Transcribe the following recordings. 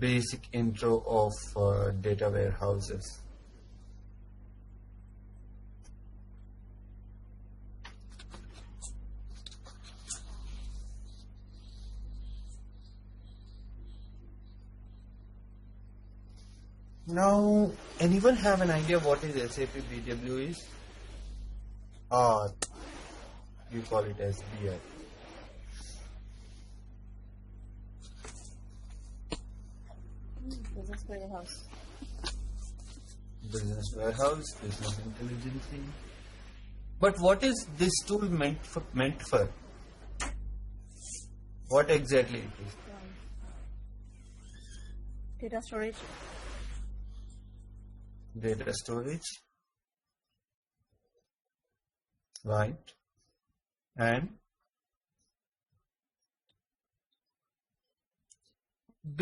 basic intro of data warehouses. Now, anyone have an idea what is SAP BW is? Or we call it as BI. Business warehouse. Business warehouse, business intelligence. But what is this tool meant for? What exactly it is? Data storage. Data storage, right? And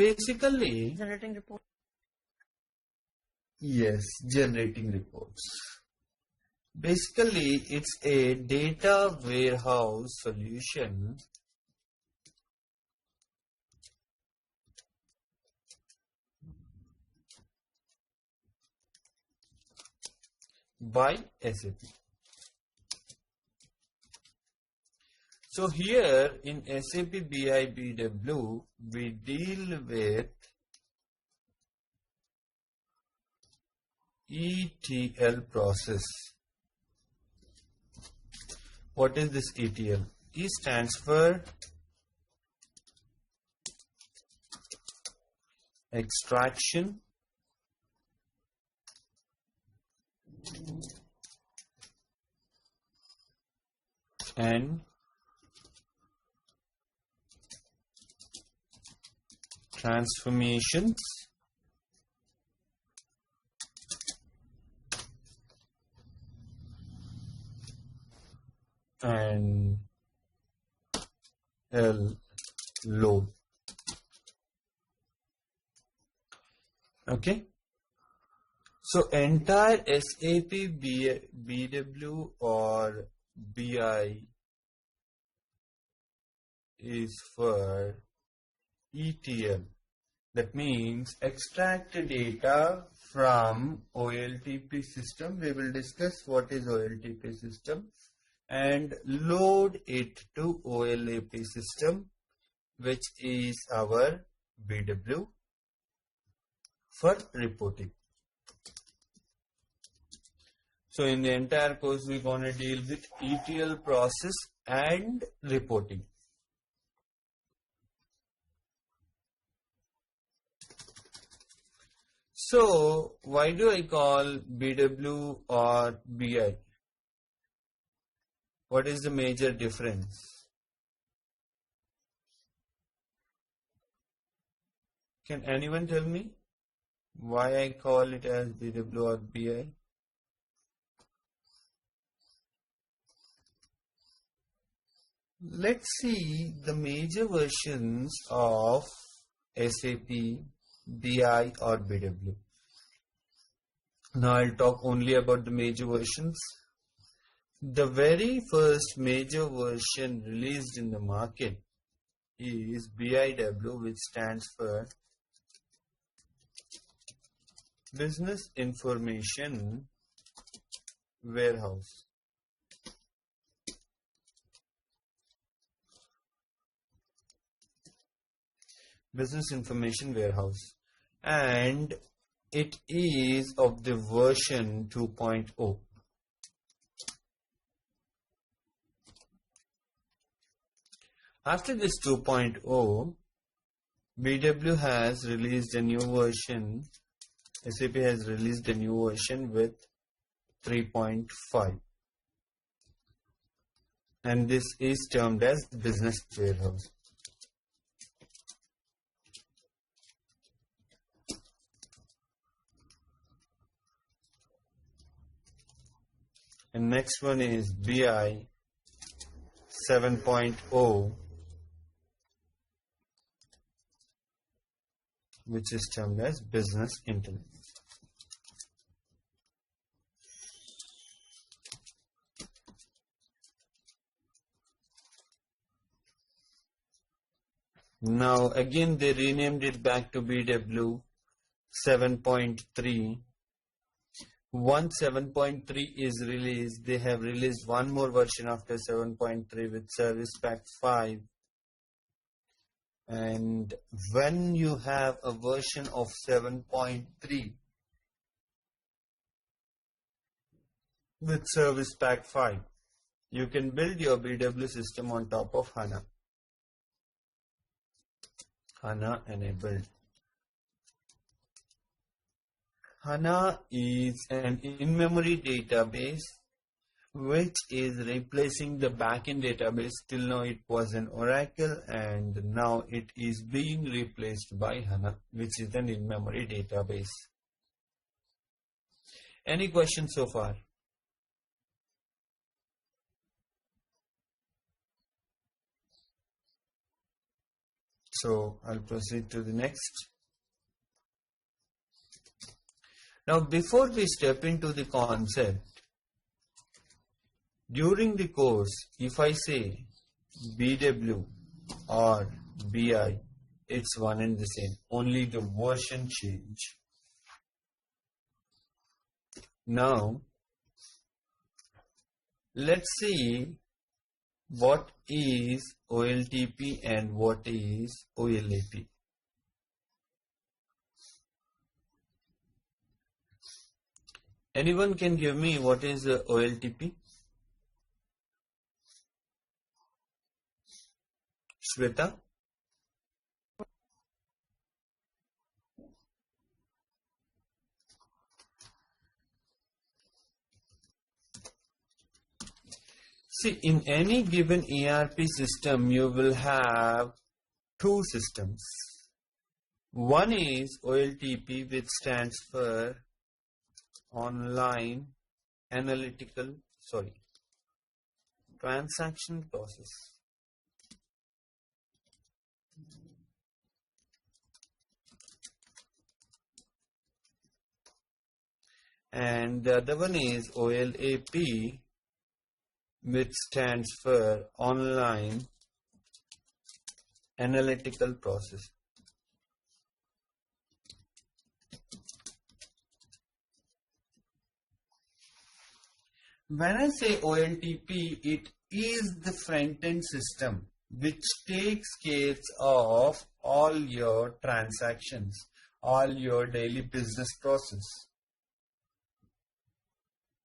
basically, Generating report. yes, generating reports. Basically, it's a data warehouse solution by SAP. So here in SAP BI BW, we deal with ETL process. What is this ETL? E stands for extraction, and transformations, and load. Okay. So entire SAP BW or BI is for ETL. That means extract data from OLTP system. We will discuss what is OLTP system, and load it to OLAP system, which is our BW for reporting. So in the entire course, we're going to deal with ETL process and reporting. So why do I call BW or BI? What is the major difference? Can anyone tell me why I call it as BW or BI? Let's see the major versions of SAP BI or BW. Now I'll talk only about the major versions. The very first major version released in the market is BIW, which stands for Business Information Warehouse. Business Information Warehouse, and it is of the version 2.0. After this 2.0, BW has released a new version. SAP has released a new version with 3.5, and this is termed as Business Warehouse. And next one is BI 7.0, which is termed as Business Intelligence. Now again they renamed it back to BW 7.3. Once 7.3 is released, they have released one more version after 7.3 with Service Pack 5. And when you have a version of 7.3 with Service Pack 5, you can build your BW system on top of HANA. HANA enabled. HANA is an in-memory database which is replacing the backend database. Till now it was an Oracle, and now it is being replaced by HANA, which is an in-memory database. Any questions so far? So I'll proceed to the next. Now before we step into the concept, during the course, if I say BW or BI, it's one and the same, only the version change. Now, let's see what is OLTP and what is OLAP. Anyone can give me what is OLTP? Shweta? See, in any given ERP system, you will have two systems. One is OLTP, which stands for Online Analytical, Transaction Process. And the other one is OLAP, which stands for Online Analytical Process. When I say OLTP, it is the front-end system which takes care of all your transactions, all your daily business process.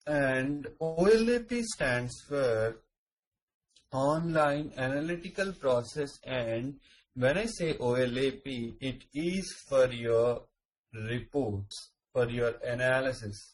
And OLAP stands for Online Analytical Process, and when I say OLAP, it is for your reports, for your analysis.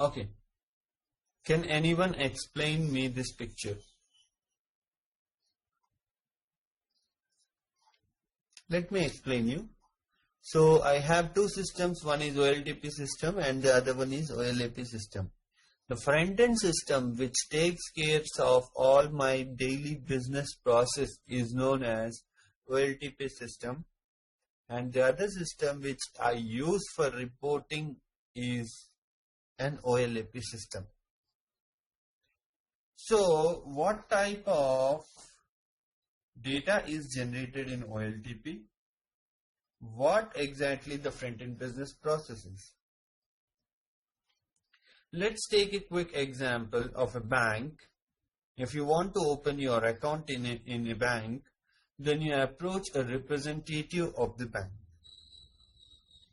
Okay. Can anyone explain me this picture? Let me explain you. So I have two systems. One is OLTP system and the other one is OLAP system. The front-end system, which takes care of all my daily business process, is known as OLTP system, and the other system which I use for reporting is an OLAP system. So what type of data is generated in OLTP? What exactly the front-end business process is? Let's take a quick example of a bank. If you want to open your account in a bank, then you approach a representative of the bank.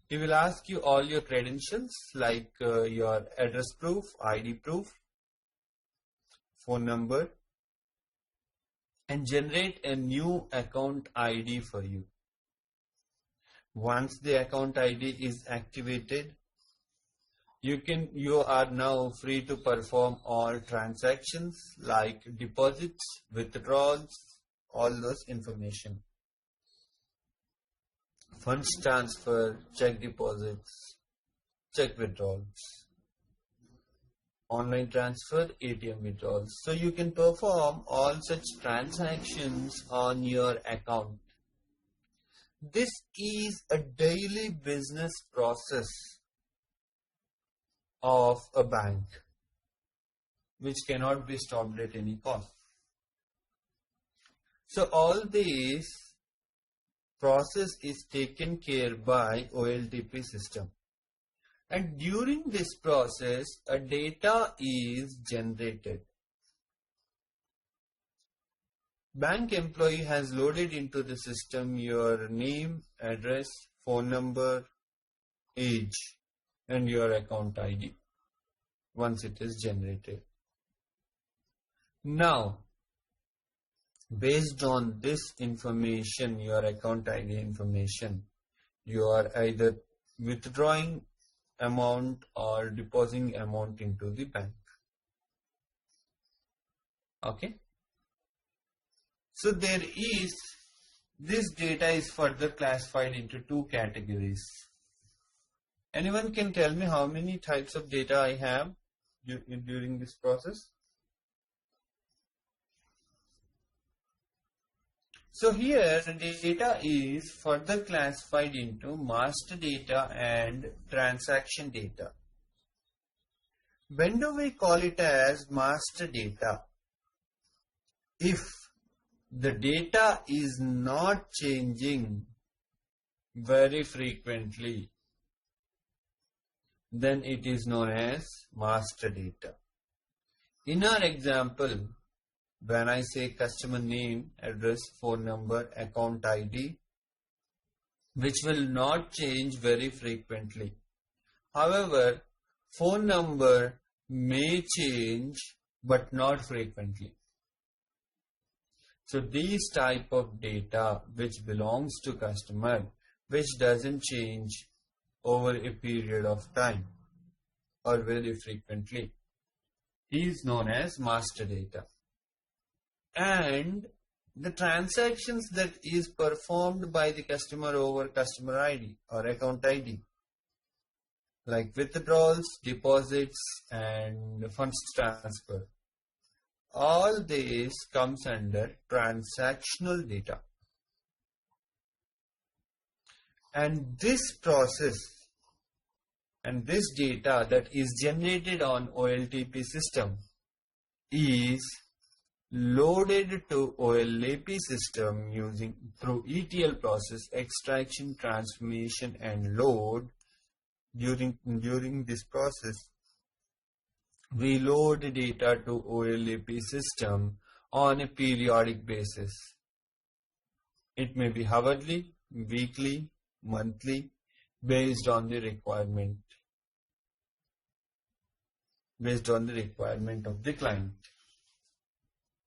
He will ask you all your credentials like your address proof, ID proof, phone number, and generate a new account ID for you. Once the account ID is activated, you are now free to perform all transactions like deposits, withdrawals, all those information. Funds transfer, check deposits, check withdrawals. online transfer, ATM withdrawals. So you can perform all such transactions on your account. This is a daily business process of a bank which cannot be stopped at any cost. So all this process is taken care by OLTP system. And during this process, a data is generated. Bank employee has loaded into the system your name, address, phone number, age, and your account ID once it is generated. Now, based on this information, your account ID information, you are either withdrawing amount or depositing amount into the bank. Okay. So this data is further classified into two categories. Anyone can tell me how many types of data I have during this process? So here the data is further classified into master data and transaction data. When do we call it as master data? If the data is not changing very frequently, then it is known as master data. In our example, when I say customer name, address, phone number, account ID, which will not change very frequently. However, phone number may change but not frequently. So these type of data which belongs to customer, which doesn't change over a period of time or very frequently, is known as master data. And the transactions that is performed by the customer over customer ID or account ID, like withdrawals, deposits, and funds transfer, all this comes under transactional data. And this process and this data that is generated on OLTP system is loaded to OLAP system through ETL process, extraction, transformation, and load. During this process, we load data to OLAP system on a periodic basis. It may be hourly, weekly, monthly, based on the requirement of the client.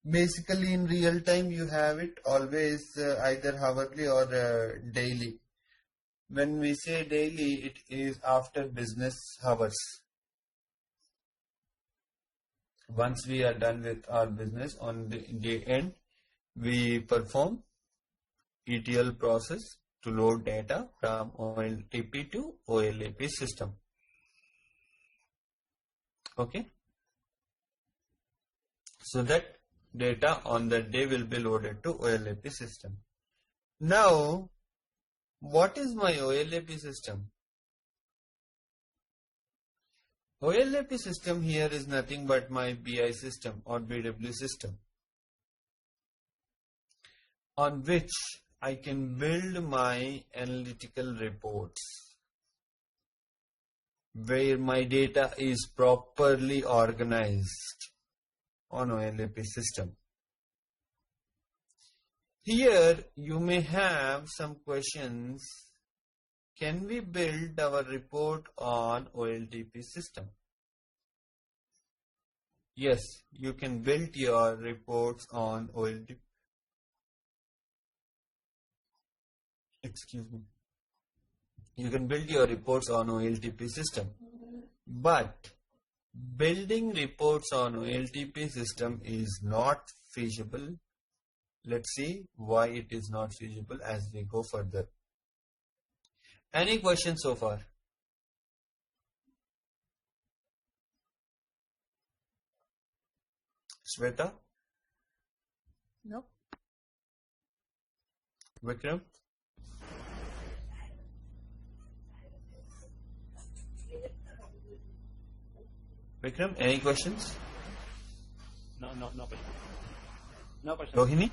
Basically, in real time, you have it always either hourly or daily. When we say daily, it is after business hours. Once we are done with our business on the day end, we perform ETL process to load data from OLTP to OLAP system. Okay. So that data on that day will be loaded to OLAP system. Now, what is my OLAP system? OLAP system here is nothing but my BI system or BW system, on which I can build my analytical reports, where my data is properly organized on OLAP system. Here you may have some questions. Can we build our report on OLTP system? Yes, you can build your reports on OLTP. You can build your reports on OLTP system. But building reports on OLTP system is not feasible. Let's see why it is not feasible as we go further. Any questions so far? Shweta? Nope. Vikram? Vikram, any questions? No question. No question. Rohini?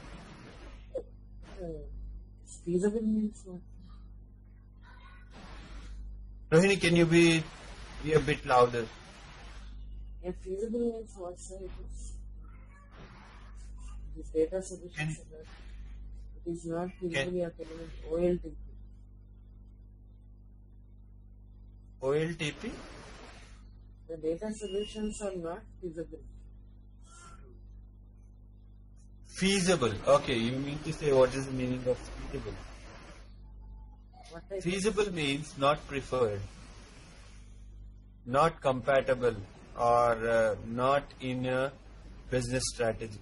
Feasible means what? Rohini, can you be a bit louder? Yeah, feasible means what, sir? It is data solutions. It is not feasible at the moment. OLTP. OLTP? The data solutions are not feasible. Feasible. Okay, you mean to say what is the meaning of feasible? Feasible means not preferred, not compatible, or not in a business strategy.